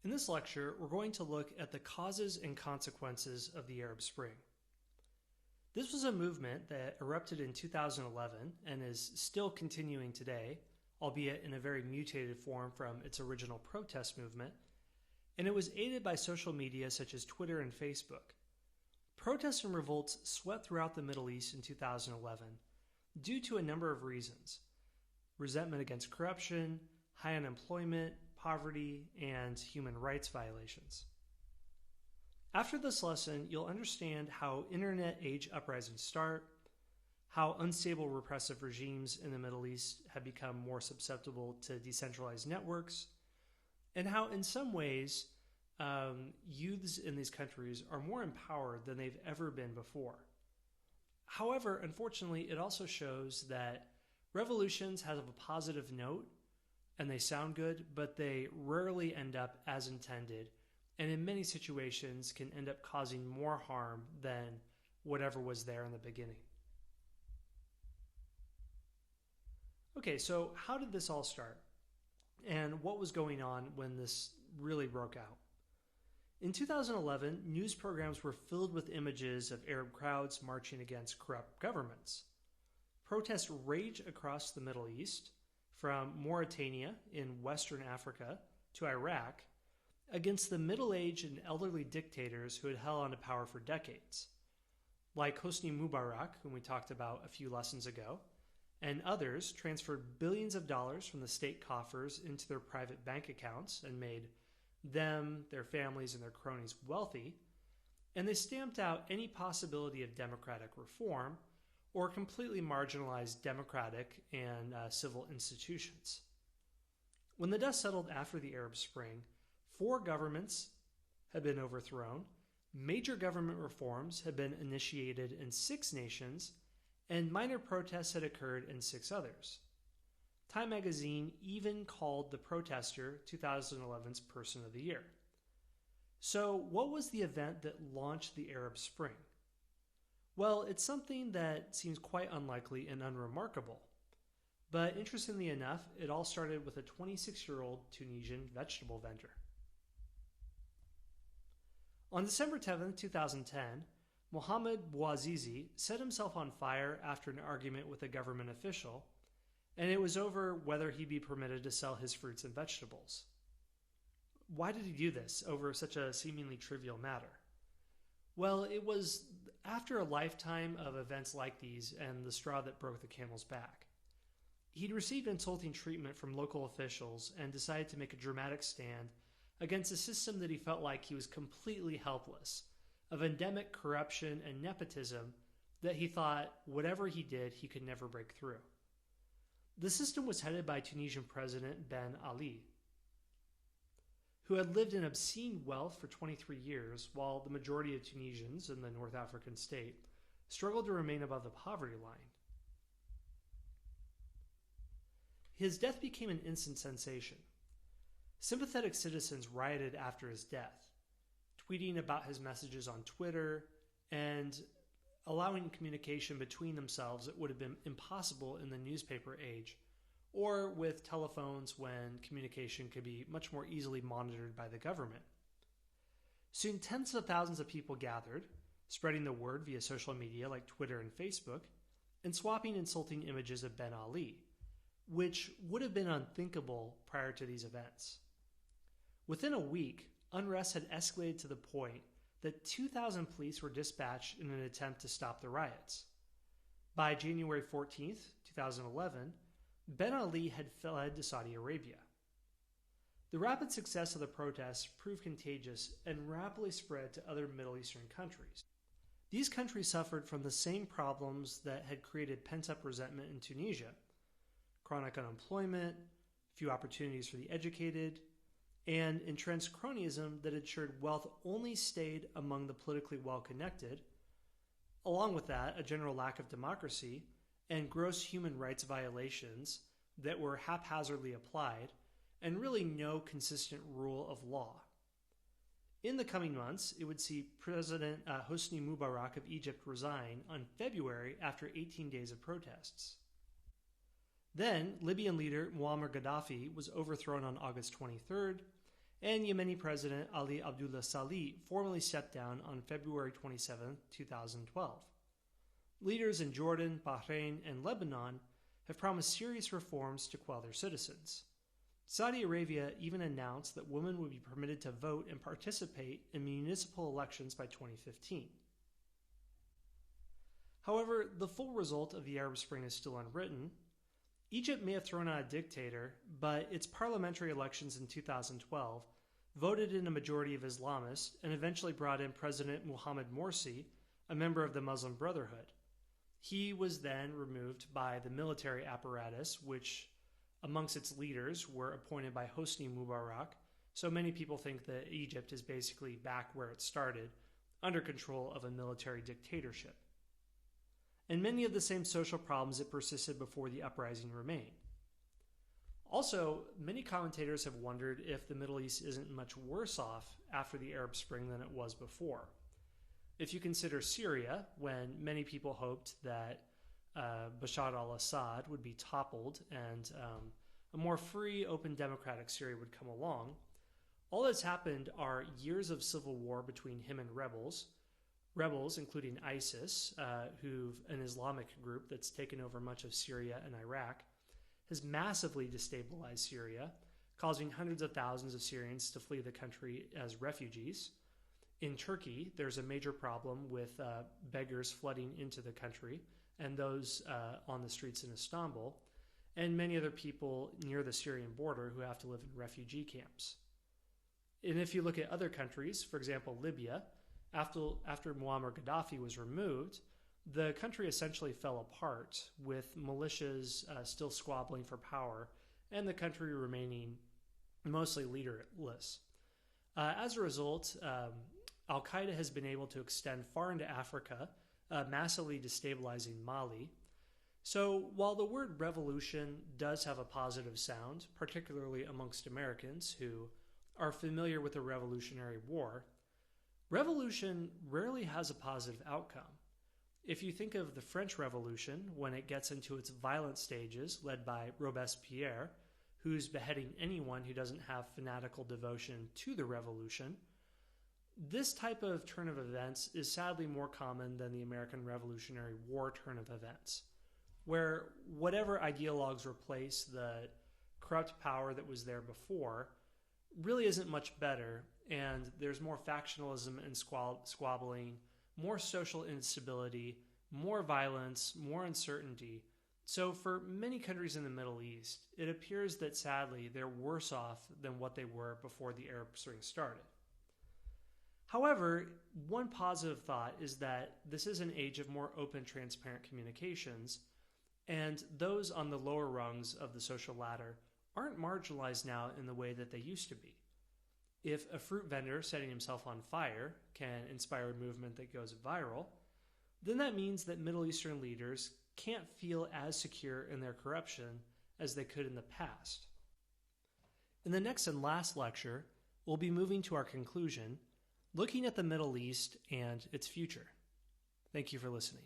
In this lecture, we're going to look at the causes and consequences of the Arab Spring. This was a movement that erupted in 2011 and is still continuing today, albeit in a very mutated form from its original protest movement, and it was aided by social media such as Twitter and Facebook. Protests and revolts swept throughout the Middle East in 2011 due to a number of reasons: resentment against corruption, high unemployment, poverty, and human rights violations. After this lesson, you'll understand how internet age uprisings start, how unstable repressive regimes in the Middle East have become more susceptible to decentralized networks, and how in some ways youths in these countries are more empowered than they've ever been before. However, unfortunately, it also shows that revolutions have a positive note and they sound good, but they rarely end up as intended, and in many situations can end up causing more harm than whatever was there in the beginning. Okay, so how did this all start? And what was going on when this really broke out? In 2011, news programs were filled with images of Arab crowds marching against corrupt governments. Protests raged across the Middle East, from Mauritania in Western Africa to Iraq, against the middle-aged and elderly dictators who had held on to power for decades, like Hosni Mubarak, whom we talked about a few lessons ago, and others transferred billions of dollars from the state coffers into their private bank accounts and made them, their families, and their cronies wealthy, and they stamped out any possibility of democratic reform or completely marginalized democratic and civil institutions. When the dust settled after the Arab Spring, 4 governments had been overthrown, major government reforms had been initiated in 6 nations, and minor protests had occurred in 6 others. Time magazine even called the protester 2011's Person of the Year. So, what was the event that launched the Arab Spring? Well, it's something that seems quite unlikely and unremarkable. But interestingly enough, it all started with a 26-year-old Tunisian vegetable vendor. On December 7, 2010, Mohamed Bouazizi set himself on fire after an argument with a government official, and it was over whether he'd be permitted to sell his fruits and vegetables. Why did he do this over such a seemingly trivial matter? Well, it was after a lifetime of events like these and the straw that broke the camel's back. He'd received insulting treatment from local officials and decided to make a dramatic stand against a system that he felt like he was completely helpless, of endemic corruption and nepotism that he thought whatever he did, he could never break through. The system was headed by Tunisian President Ben Ali, who had lived in obscene wealth for 23 years, while the majority of Tunisians in the North African state struggled to remain above the poverty line. His death became an instant sensation. Sympathetic citizens rioted after his death, tweeting about his messages on Twitter and allowing communication between themselves that would have been impossible in the newspaper age, or with telephones when communication could be much more easily monitored by the government. Soon tens of thousands of people gathered, spreading the word via social media like Twitter and Facebook, and swapping insulting images of Ben Ali, which would have been unthinkable prior to these events. Within a week, unrest had escalated to the point that 2,000 police were dispatched in an attempt to stop the riots. By January 14, 2011, Ben Ali had fled to Saudi Arabia. The rapid success of the protests proved contagious and rapidly spread to other Middle Eastern countries. These countries suffered from the same problems that had created pent-up resentment in Tunisia: chronic unemployment, few opportunities for the educated, and entrenched cronyism that ensured wealth only stayed among the politically well-connected. Along with that, a general lack of democracy and gross human rights violations that were haphazardly applied, and really no consistent rule of law. In the coming months, it would see President Hosni Mubarak of Egypt resign on February after 18 days of protests. Then, Libyan leader Muammar Gaddafi was overthrown on August 23rd, and Yemeni President Ali Abdullah Saleh formally stepped down on February 27, 2012. Leaders in Jordan, Bahrain, and Lebanon have promised serious reforms to quell their citizens. Saudi Arabia even announced that women would be permitted to vote and participate in municipal elections by 2015. However, the full result of the Arab Spring is still unwritten. Egypt may have thrown out a dictator, but its parliamentary elections in 2012 voted in a majority of Islamists and eventually brought in President Mohamed Morsi, a member of the Muslim Brotherhood. He was then removed by the military apparatus, which amongst its leaders were appointed by Hosni Mubarak, so many people think that Egypt is basically back where it started, under control of a military dictatorship. And many of the same social problems that persisted before the uprising remain. Also, many commentators have wondered if the Middle East isn't much worse off after the Arab Spring than it was before. If you consider Syria, when many people hoped that Bashar al-Assad would be toppled and a more free, open, democratic Syria would come along, all that's happened are years of civil war between him and rebels, including ISIS, an Islamic group that's taken over much of Syria and Iraq, has massively destabilized Syria, causing hundreds of thousands of Syrians to flee the country as refugees. In Turkey, there's a major problem with beggars flooding into the country and those on the streets in Istanbul, and many other people near the Syrian border who have to live in refugee camps. And if you look at other countries, for example, Libya, after Muammar Gaddafi was removed, the country essentially fell apart, with militias still squabbling for power and the country remaining mostly leaderless. As a result, Al-Qaeda has been able to extend far into Africa, massively destabilizing Mali. So while the word revolution does have a positive sound, particularly amongst Americans who are familiar with the Revolutionary War, revolution rarely has a positive outcome. If you think of the French Revolution, when it gets into its violent stages, led by Robespierre, who's beheading anyone who doesn't have fanatical devotion to the revolution, this type of turn of events is sadly more common than the American Revolutionary War turn of events, where whatever ideologues replace the corrupt power that was there before really isn't much better, and there's more factionalism and squabbling, more social instability, more violence, more uncertainty. So for many countries in the Middle East, it appears that sadly they're worse off than what they were before the Arab Spring started. However, one positive thought is that this is an age of more open, transparent communications, and those on the lower rungs of the social ladder aren't marginalized now in the way that they used to be. If a fruit vendor setting himself on fire can inspire a movement that goes viral, then that means that Middle Eastern leaders can't feel as secure in their corruption as they could in the past. In the next and last lecture, we'll be moving to our conclusion, looking at the Middle East and its future. Thank you for listening.